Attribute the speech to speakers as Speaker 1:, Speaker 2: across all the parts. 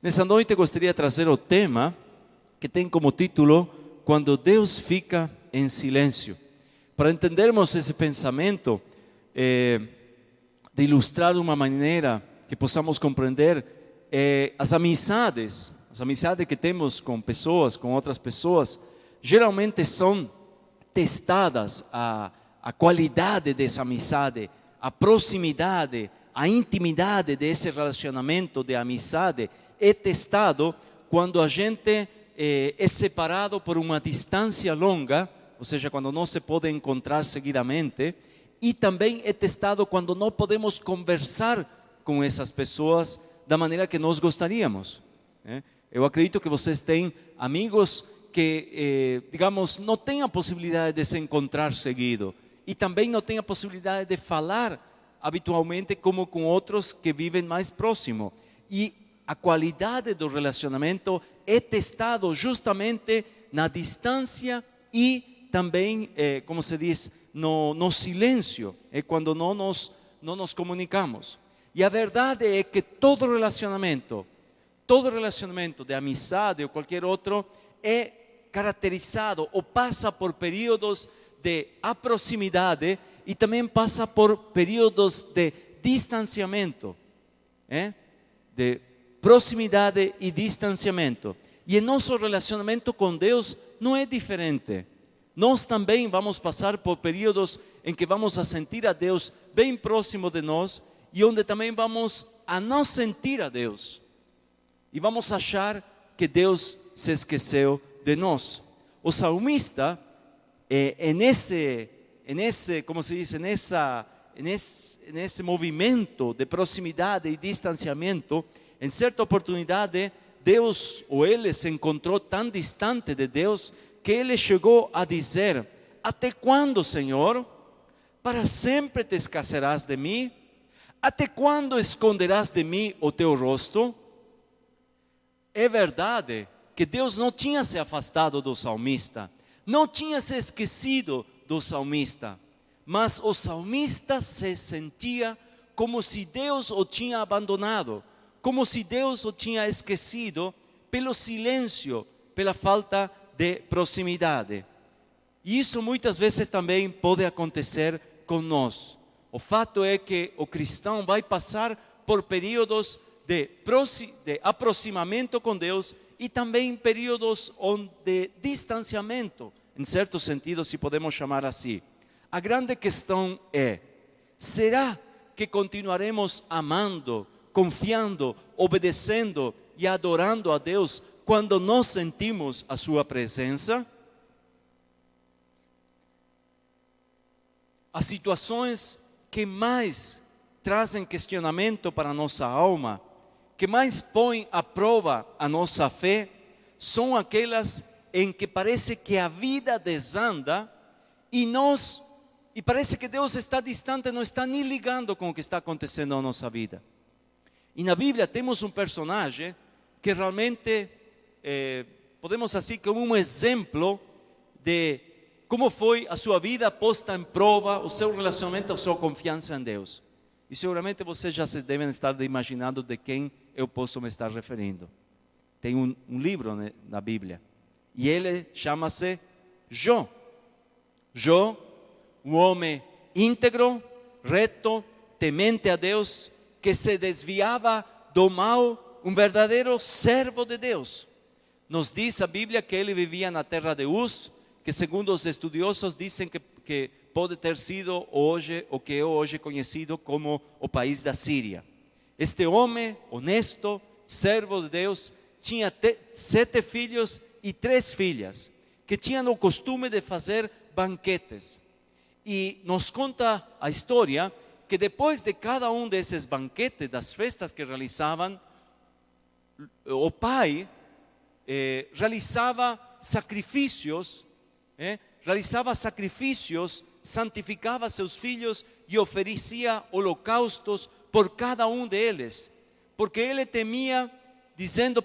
Speaker 1: Nessa noite eu gostaria de trazer o tema que tem como título Quando Deus fica em silêncio. Para entendermos esse pensamento, de ilustrar de uma maneira que possamos compreender as amizades que temos com pessoas, com outras pessoas, geralmente são testadas a qualidade dessa amizade, a proximidade, a intimidade desse relacionamento de amizade é testado quando a gente é separado por uma distância longa, ou seja, quando não se pode encontrar seguidamente, e também é testado quando não podemos conversar com essas pessoas da maneira que nós gostaríamos. Eu acredito que vocês têm amigos que, digamos, não têm a possibilidade de se encontrar seguido e também não têm a possibilidade de falar habitualmente como com outros que vivem mais próximo. E a qualidade do relacionamento é testado justamente na distância e também, como se diz, no silêncio, é quando não nos comunicamos. E a verdade é que todo relacionamento de amizade ou qualquer outro é caracterizado ou passa por períodos de aproximidade e também passa por períodos de distanciamento, de proximidade e distanciamento. E em nosso relacionamento com Deus não é diferente. Nós também vamos passar por períodos em que vamos a sentir a Deus bem próximo de nós e onde também vamos a não sentir a Deus. E vamos achar que Deus se esqueceu de nós. O salmista, como se diz, nesse movimento de proximidade e distanciamento, em certa oportunidade, Deus ou ele se encontrou tão distante de Deus que ele chegou a dizer: até quando, Senhor? Para sempre te esquecerás de mim? Até quando esconderás de mim o teu rosto? É verdade que Deus não tinha se afastado do salmista, não tinha se esquecido do salmista, mas o salmista se sentia como se Deus o tinha abandonado, como se Deus o tinha esquecido pelo silêncio, pela falta de proximidade. E isso muitas vezes também pode acontecer conosco. O fato é que o cristão vai passar por períodos de aproximamento com Deus e também períodos de distanciamento, em certo sentido, se podemos chamar assim. A grande questão é: será que continuaremos amando, confiando, obedecendo e adorando a Deus quando nós sentimos a sua presença? As situações que mais trazem questionamento para a nossa alma, que mais põem à prova a nossa fé, são aquelas em que parece que a vida desanda e parece que Deus está distante, não está nem ligando com o que está acontecendo na nossa vida. E na Bíblia temos um personagem que realmente podemos assim como um exemplo de como foi a sua vida posta em prova, o seu relacionamento, a sua confiança em Deus. E seguramente vocês já se devem estar imaginando de quem eu posso me estar referindo. Tem um livro na Bíblia e ele chama-se Jó. Jó, um homem íntegro, reto, temente a Deus, que se desviava do mal, um verdadeiro servo de Deus. Nos diz a Bíblia que ele vivia na terra de Uz, que segundo os estudiosos dizem que pode ter sido hoje o que é hoje conhecido como o país da Síria. Este homem honesto, servo de Deus, tinha 7 filhos e 3 filhas, que tinham o costume de fazer banquetes. E nos conta a história que depois de cada um desses banquetes, das festas que realizavam, o pai realizava sacrifícios, santificava seus filhos e oferecia holocaustos por cada um deles, porque ele temia,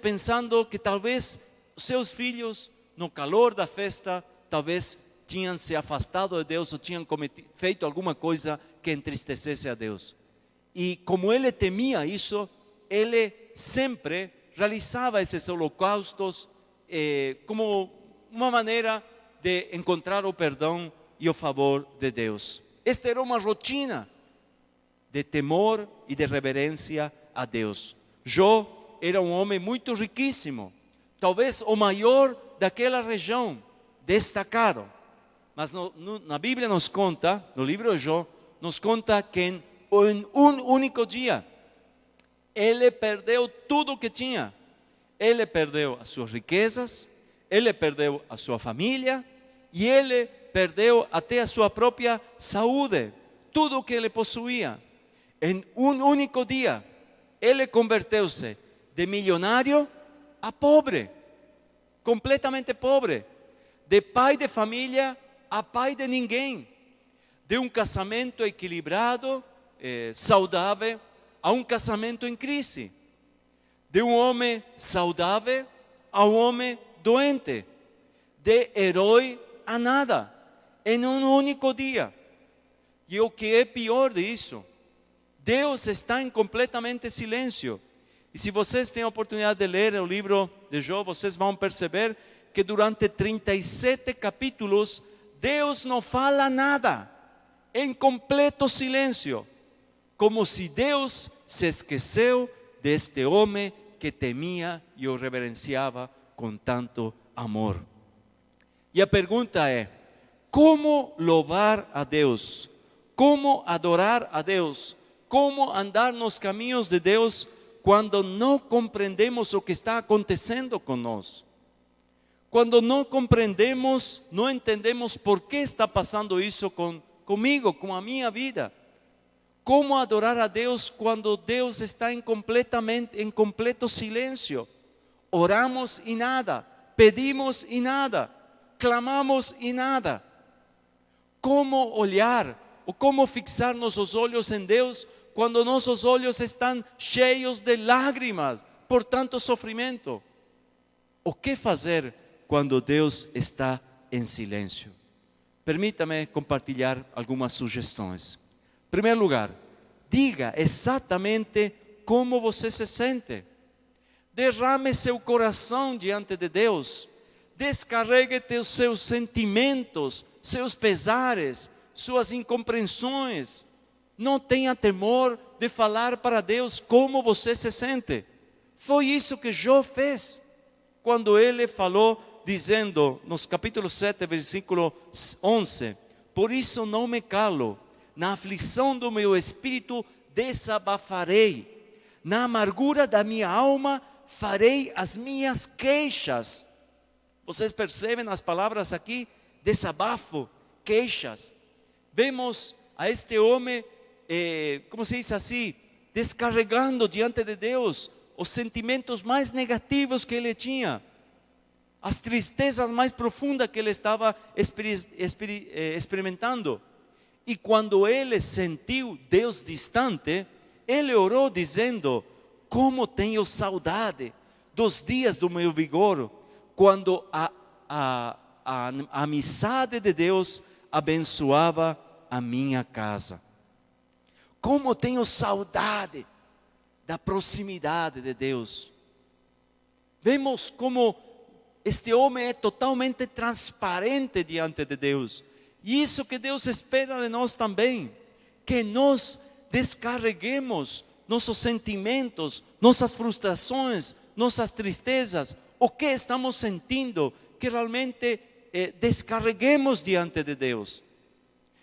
Speaker 1: pensando que talvez seus filhos, no calor da festa, talvez tinham se afastado de Deus ou tinham feito alguma coisa que entristecesse a Deus. E como ele temia isso, ele sempre realizava esses holocaustos como uma maneira de encontrar o perdão e o favor de Deus. Esta era uma rotina de temor e de reverência a Deus. Jó era um homem muito riquíssimo, talvez o maior daquela região, destacado. Mas na Bíblia nos conta, no livro de Jó, nos conta que em um único dia, ele perdeu tudo o que tinha. Ele perdeu as suas riquezas, ele perdeu a sua família e ele perdeu até a sua própria saúde, tudo o que ele possuía. Em um único dia, ele converteu-se de milionário a pobre, completamente pobre, de pai de família a pai de ninguém, de um casamento equilibrado, saudável, a um casamento em crise, de um homem saudável a um homem doente, de herói a nada, em um único dia. E o que é pior disso, Deus está em completamente silêncio. E se vocês têm a oportunidade de ler o livro de Jó, vocês vão perceber que durante 37 capítulos, Deus não fala nada, em completo silêncio, como se Deus se esqueceu deste homem que temia e o reverenciava com tanto amor. E a pergunta é: como louvar a Deus? Como adorar a Deus? Como andar nos caminhos de Deus quando não compreendemos o que está acontecendo conosco? Quando não compreendemos, não entendemos por que está passando isso comigo, com a minha vida. Como adorar a Deus quando Deus está em completo silêncio? Oramos e nada, pedimos e nada, clamamos e nada. Como olhar ou como fixar nossos olhos em Deus quando nossos olhos estão cheios de lágrimas por tanto sofrimento? O que fazer quando Deus está em silêncio? Permita-me compartilhar algumas sugestões. Em primeiro lugar, diga exatamente como você se sente. Derrame seu coração diante de Deus. Descarregue seus sentimentos, seus pesares, suas incompreensões. Não tenha temor de falar para Deus como você se sente. Foi isso que Jó fez quando ele falou, dizendo nos capítulo 7, versículo 11: por isso não me calo, na aflição do meu espírito desabafarei, na amargura da minha alma farei as minhas queixas. Vocês percebem as palavras aqui? Desabafo, queixas. Vemos a este homem, como se diz assim, descarregando diante de Deus os sentimentos mais negativos que ele tinha, as tristezas mais profundas que ele estava experimentando. E quando ele sentiu Deus distante, ele orou dizendo: como tenho saudade dos dias do meu vigor, quando a amizade de Deus abençoava a minha casa. Como tenho saudade da proximidade de Deus. Vemos como este homem é totalmente transparente diante de Deus. E isso que Deus espera de nós também, que nós descarreguemos nossos sentimentos, nossas frustrações, nossas tristezas, o que estamos sentindo, que realmente descarreguemos diante de Deus.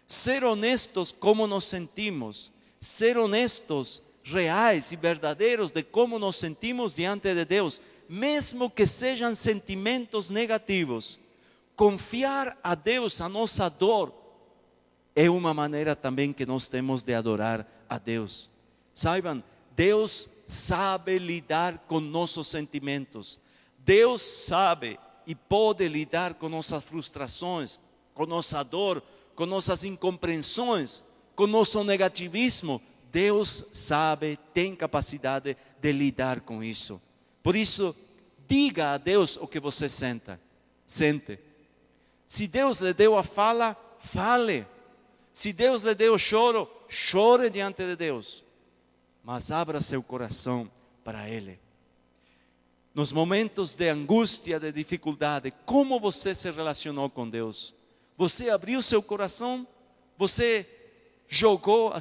Speaker 1: Ser honestos como nos sentimos, ser honestos, reais e verdadeiros de como nos sentimos diante de Deus, mesmo que sejam sentimentos negativos. Confiar a Deus a nossa dor é uma maneira também que nós temos de adorar a Deus. Saibam, Deus sabe lidar com nossos sentimentos. Deus sabe e pode lidar com nossas frustrações, com nossa dor, com nossas incompreensões, com nosso negativismo. Deus sabe, tem capacidade de lidar com isso. Por isso, diga a Deus o que você sente. Se Deus lhe deu a fala, fale. Se Deus lhe deu o choro, chore diante de Deus. Mas abra seu coração para Ele. Nos momentos de angústia, de dificuldade, como você se relacionou com Deus? Você abriu seu coração? Você jogou a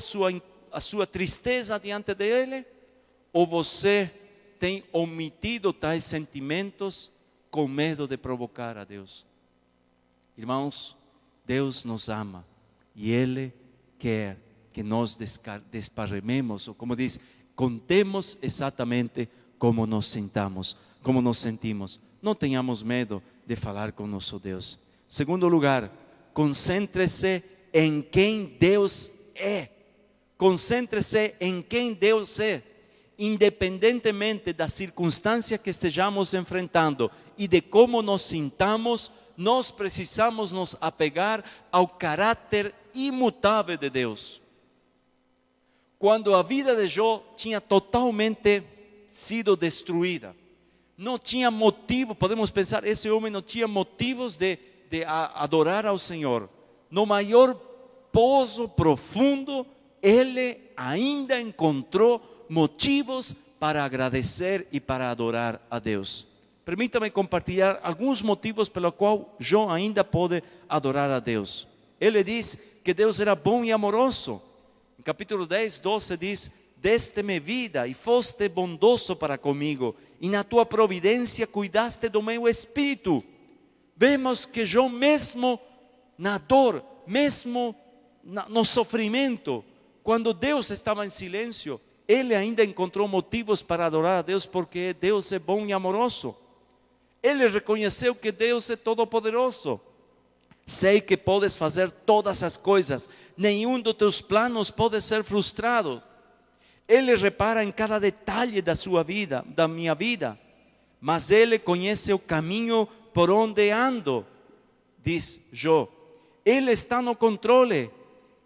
Speaker 1: sua tristeza diante dele? Ou você tem omitido tais sentimentos com medo de provocar a Deus? Irmãos, Deus nos ama e Ele quer que nós desparramemos, ou como diz, contemos exatamente como nos sintamos, como nos sentimos. Não tenhamos medo de falar com nosso Deus. Segundo lugar, concêntrese em quem Deus é. Concêntrese em quem Deus é. Independentemente da circunstância que estejamos enfrentando e de como nos sintamos, nós precisamos nos apegar ao caráter imutável de Deus. Quando a vida de Jó tinha totalmente sido destruída, não tinha motivo, podemos pensar, esse homem não tinha motivos de adorar ao Senhor. No maior poço profundo, ele ainda encontrou motivos para agradecer e para adorar a Deus. Permita-me compartilhar alguns motivos pelo qual Jó ainda pode adorar a Deus. Ele diz que Deus era bom e amoroso. Em capítulo 10, 12 diz: deste-me vida e foste bondoso para comigo, e na tua providência cuidaste do meu espírito. Vemos que Jó, mesmo na dor, mesmo no sofrimento, quando Deus estava em silêncio, ele ainda encontrou motivos para adorar a Deus, porque Deus é bom e amoroso. Ele reconheceu que Deus é todo-poderoso. Sei que podes fazer todas as coisas, nenhum dos teus planos pode ser frustrado. Ele repara em cada detalhe da sua vida, da minha vida, mas Ele conhece o caminho por onde ando, diz Jó. Ele está no controle.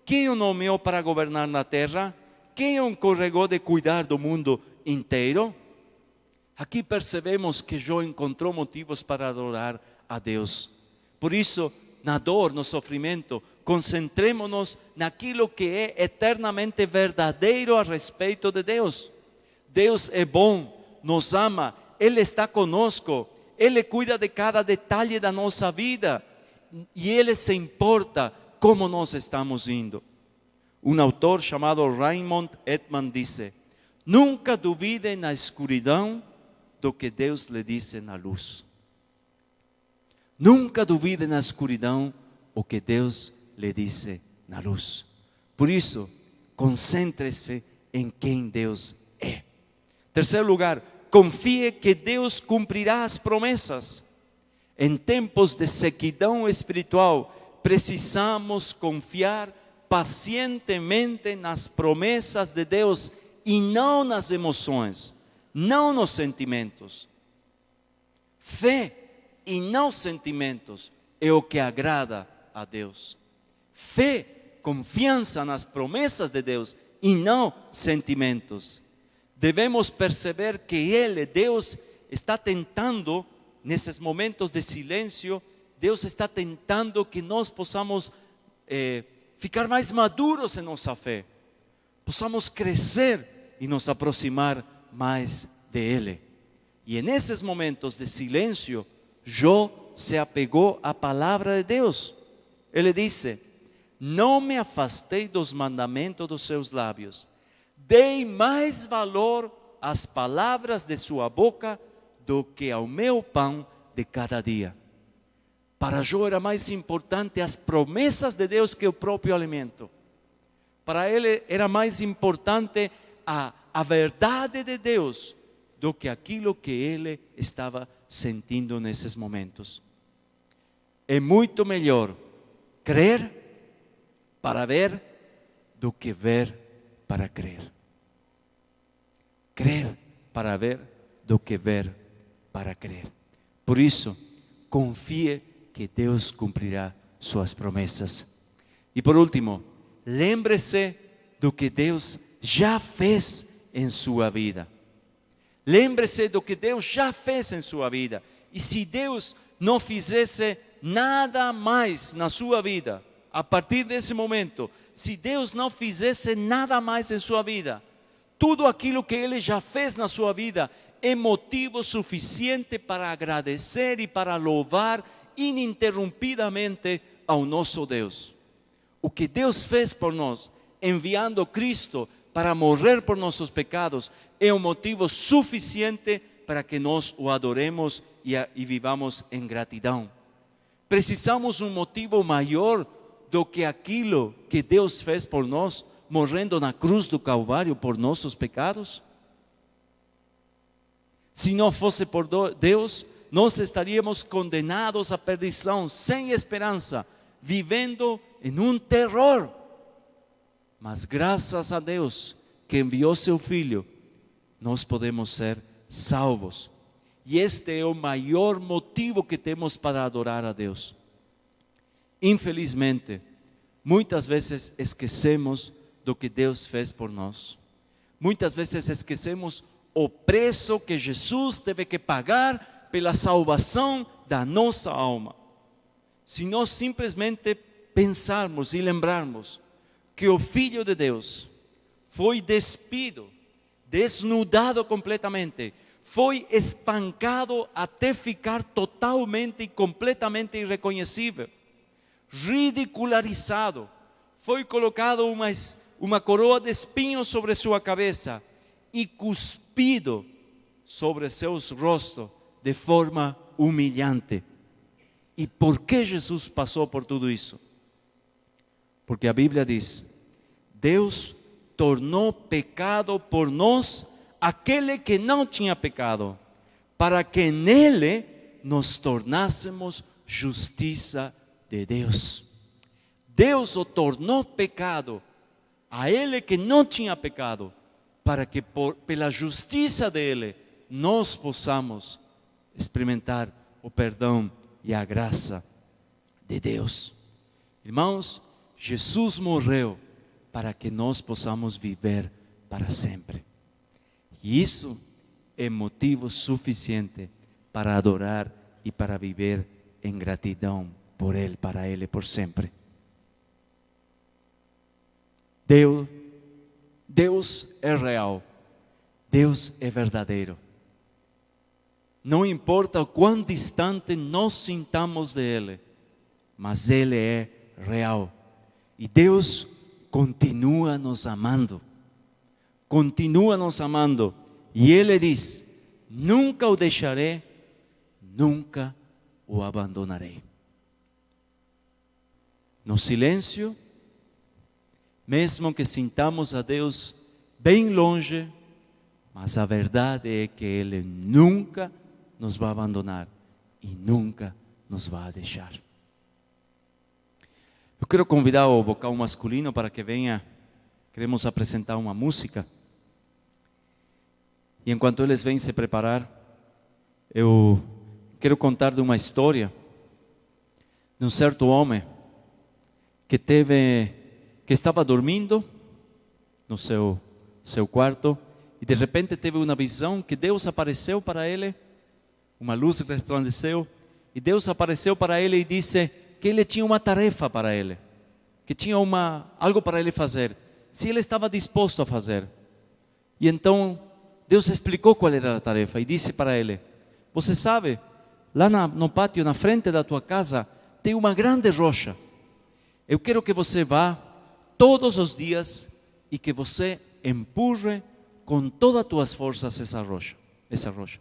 Speaker 1: Quem o nomeou para governar na terra? Quem o encarregou de cuidar do mundo inteiro? Aqui percebemos que Jó encontrou motivos para adorar a Deus. Por isso, na dor, no sofrimento, concentremos-nos naquilo que é eternamente verdadeiro a respeito de Deus. Deus é bom, nos ama, Ele está conosco, Ele cuida de cada detalhe da nossa vida e Ele se importa como nós estamos indo. Um autor chamado Raymond Edman disse: nunca duvide na escuridão do que Deus lhe disse na luz. Nunca duvide na escuridão o que Deus lhe disse na luz. Por isso, concentre-se em quem Deus é. Terceiro lugar, confie que Deus cumprirá as promessas. Em tempos de sequidão espiritual, precisamos confiar pacientemente nas promessas de Deus e não nas emoções, não nos sentimentos. Fé e não sentimentos é o que agrada a Deus. Fé, confiança nas promessas de Deus e não sentimentos. Devemos perceber que Ele, Deus, está tentando, nesses momentos de silêncio, Deus está tentando que nós possamos ficar mais maduros em nossa fé, possamos crescer e nos aproximar mais de Ele. E nesses momentos de silêncio, Jó se apegou à palavra de Deus. Ele disse: não me afastei dos mandamentos dos seus lábios, dei mais valor às palavras de sua boca do que ao meu pão de cada dia. Para Jó era mais importante as promessas de Deus que o próprio alimento. Para ele era mais importante a verdade de Deus do que aquilo que ele estava sentindo nesses momentos. É muito melhor crer para ver do que ver para crer. Crer para ver do que ver para crer. Por isso, confie que Deus cumprirá suas promessas. E por último, lembre-se do que Deus já fez em sua vida. Lembre-se do que Deus já fez em sua vida. E se Deus não fizesse nada mais na sua vida, a partir desse momento, se Deus não fizesse nada mais em sua vida, tudo aquilo que Ele já fez na sua vida é motivo suficiente para agradecer e para louvar ininterrompidamente ao nosso Deus. O que Deus fez por nós, enviando Cristo para morrer por nossos pecados, é um motivo suficiente para que nós o adoremos e vivamos em gratidão. Precisamos um motivo maior do que aquilo que Deus fez por nós, morrendo na cruz do Calvário por nossos pecados? Se não fosse por Deus, nós estaríamos condenados à perdição, sem esperança, vivendo em um terror. Mas graças a Deus que enviou seu Filho, nós podemos ser salvos. E este é o maior motivo que temos para adorar a Deus. Infelizmente, muitas vezes esquecemos do que Deus fez por nós. Muitas vezes esquecemos o preço que Jesus teve que pagar pela salvação da nossa alma. Se nós simplesmente pensarmos e lembrarmos que o Filho de Deus foi despido, desnudado completamente, foi espancado até ficar totalmente e completamente irreconhecível, ridicularizado, foi colocado uma coroa de espinhos sobre sua cabeça e cuspido sobre seus rostos de forma humilhante. E por que Jesus passou por tudo isso? Porque a Bíblia diz: Deus tornou pecado por nós aquele que não tinha pecado, para que nele nos tornássemos justiça de Deus. Deus o tornou pecado a ele que não tinha pecado, para que pela justiça dele nós possamos experimentar o perdão e a graça de Deus. Irmãos, Jesus morreu para que nós possamos viver para sempre. E isso é motivo suficiente para adorar e para viver em gratidão por Ele, para Ele por sempre. Deus é real, Deus é verdadeiro. Não importa o quão distante nós sintamos dEle, mas Ele é real. E Deus continua nos amando. Continua nos amando. E Ele diz: nunca o deixarei, nunca o abandonarei. No silêncio, mesmo que sintamos a Deus bem longe, mas a verdade é que Ele nunca nos vai abandonar e nunca nos vai deixar. Eu quero convidar o vocal masculino para que venha. Queremos apresentar uma música. E enquanto eles vêm se preparar, eu quero contar de uma história de um certo homem que estava dormindo no seu quarto e de repente teve uma visão que Deus apareceu para ele, uma luz resplandeceu e Deus apareceu para ele e disse que ele tinha uma tarefa para ele, que tinha algo para ele fazer, se ele estava disposto a fazer. E então Deus explicou qual era a tarefa e disse para ele: você sabe, lá no pátio, na frente da tua casa, tem uma grande rocha. Eu quero que você vá todos os dias e que você empurre com todas as tuas forças essa rocha.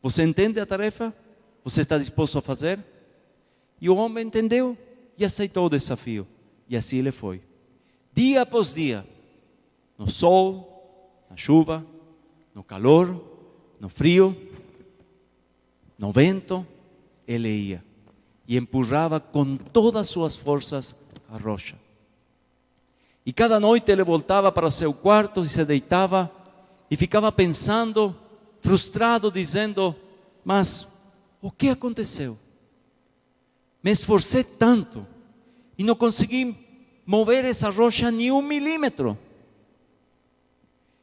Speaker 1: Você entende a tarefa? Você está disposto a fazer? E o homem entendeu e aceitou o desafio. E assim ele foi. Dia após dia, no sol, na chuva, no calor, no frio, no vento, ele ia e empurrava com todas as suas forças a rocha. E cada noite ele voltava para seu quarto e se deitava e ficava pensando, frustrado, dizendo: mas o que aconteceu? Me esforcei tanto e não consegui mover essa rocha nem 1 milímetro.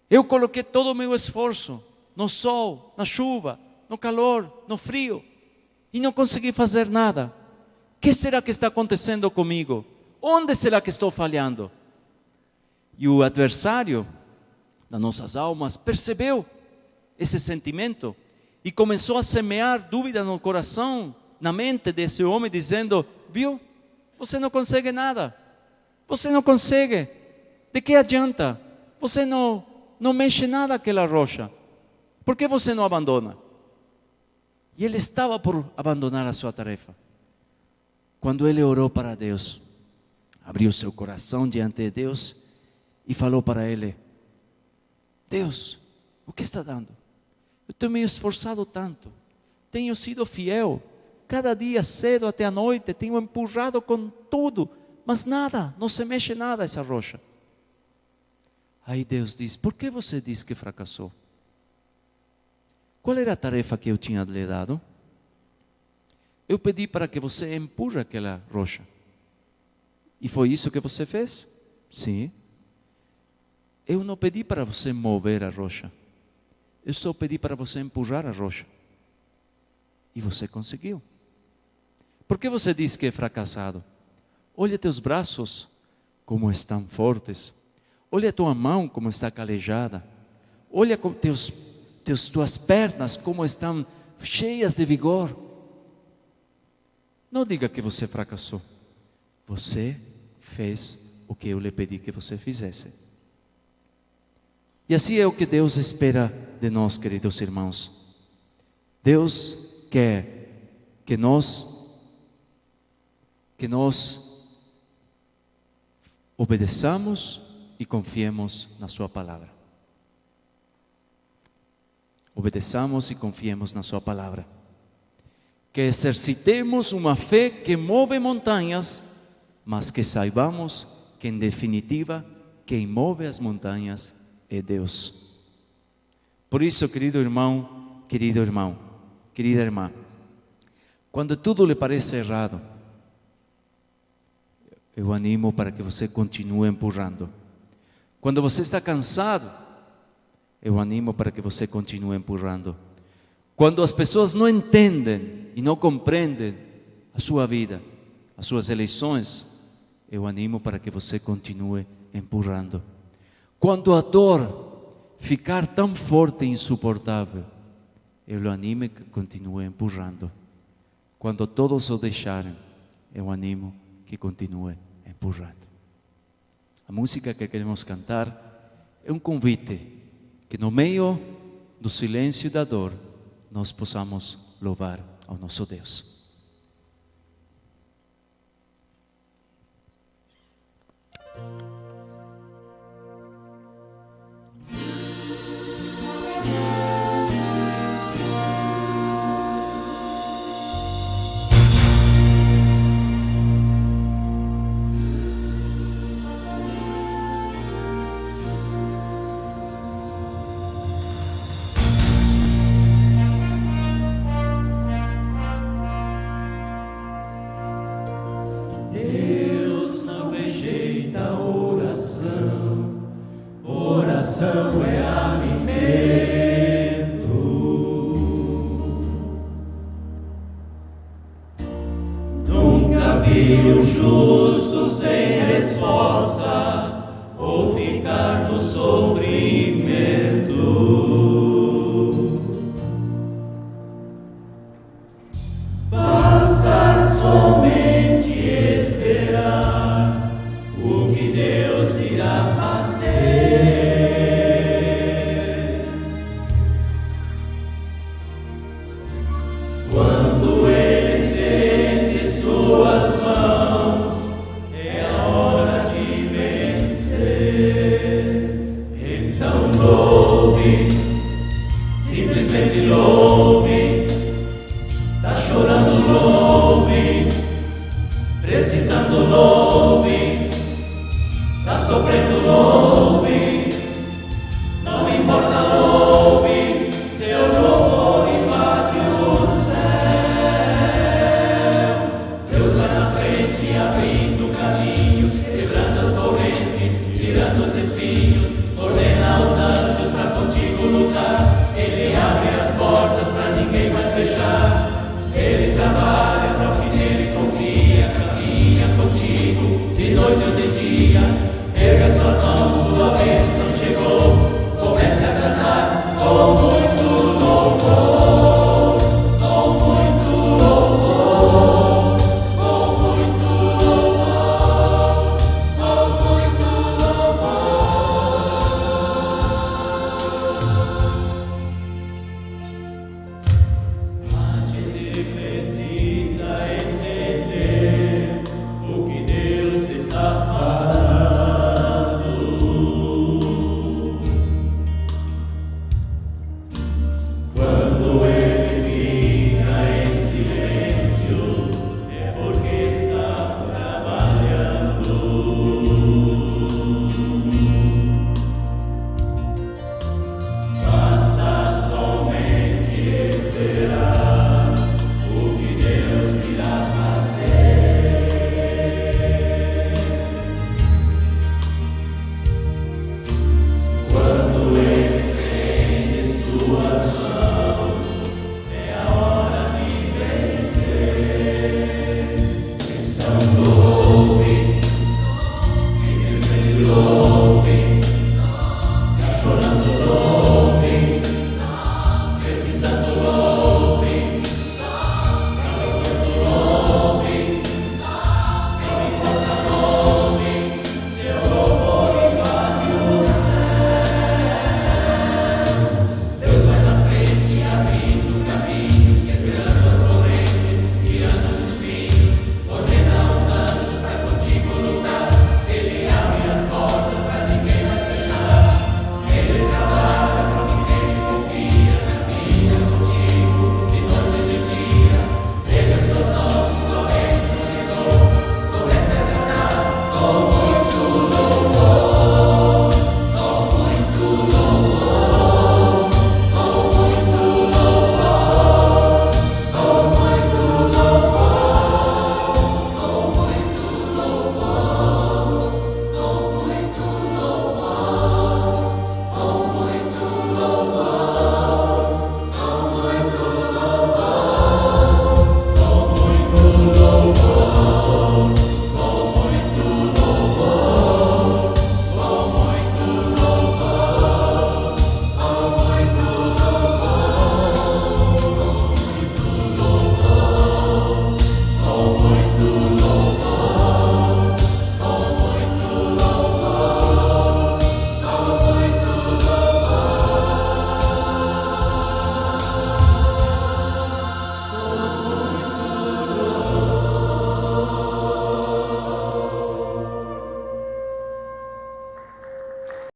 Speaker 1: Eu coloquei todo o meu esforço no sol, na chuva, no calor, no frio e não consegui fazer nada. O que será que está acontecendo comigo? Onde será que estou falhando? E o adversário, das nossas almas, percebeu esse sentimento e começou a semear dúvida no coração, na mente desse homem, dizendo: viu, você não consegue nada, você não consegue, de que adianta? Você não mexe nada aquela rocha, por que você não abandona? E ele estava por abandonar a sua tarefa, quando ele orou para Deus, abriu seu coração diante de Deus e falou para ele: Deus, o que está dando? Eu tenho me esforçado tanto, tenho sido fiel, cada dia cedo até a noite, tenho empurrado com tudo, mas nada, não se mexe nada essa rocha. Aí Deus diz: por que você diz que fracassou? Qual era a tarefa que eu tinha lhe dado? Eu pedi para que você empurre aquela rocha. E foi isso que você fez? Sim. Eu não pedi para você mover a rocha. Eu só pedi para você empurrar a rocha. E você conseguiu. Por que você diz que é fracassado? Olha teus braços como estão fortes. Olha tua mão como está calejada. Olha com tuas pernas como estão cheias de vigor. Não diga que você fracassou. Você fez o que eu lhe pedi que você fizesse. E assim é o que Deus espera de nós, queridos irmãos. Deus quer que nós obedeçamos e confiemos na sua palavra. Obedeçamos e confiemos na sua palavra. Que exercitemos uma fé que move montanhas, mas que saibamos que em definitiva quem move as montanhas é Deus. Por isso, querido irmão, querida irmã, quando tudo lhe parece errado, eu animo para que você continue empurrando. Quando você está cansado, eu animo para que você continue empurrando. Quando as pessoas não entendem e não compreendem a sua vida, as suas eleições, eu animo para que você continue empurrando. Quando a dor ficar tão forte e insuportável, eu o animo a que continue empurrando. Quando todos o deixarem, eu animo que continue empurrando. A música que queremos cantar é um convite que no meio do silêncio e da dor nós possamos louvar ao nosso Deus.
Speaker 2: Oração é alimento. Nunca vi o justo sem resposta ou ficar no sofrimento. Basta somente esperar o que Deus irá fazer. Quando Ele estende suas mãos, é a hora de vencer. Então louve, simplesmente louve. Tá chorando, louve. Precisando, louve. Tá sofrendo, louve.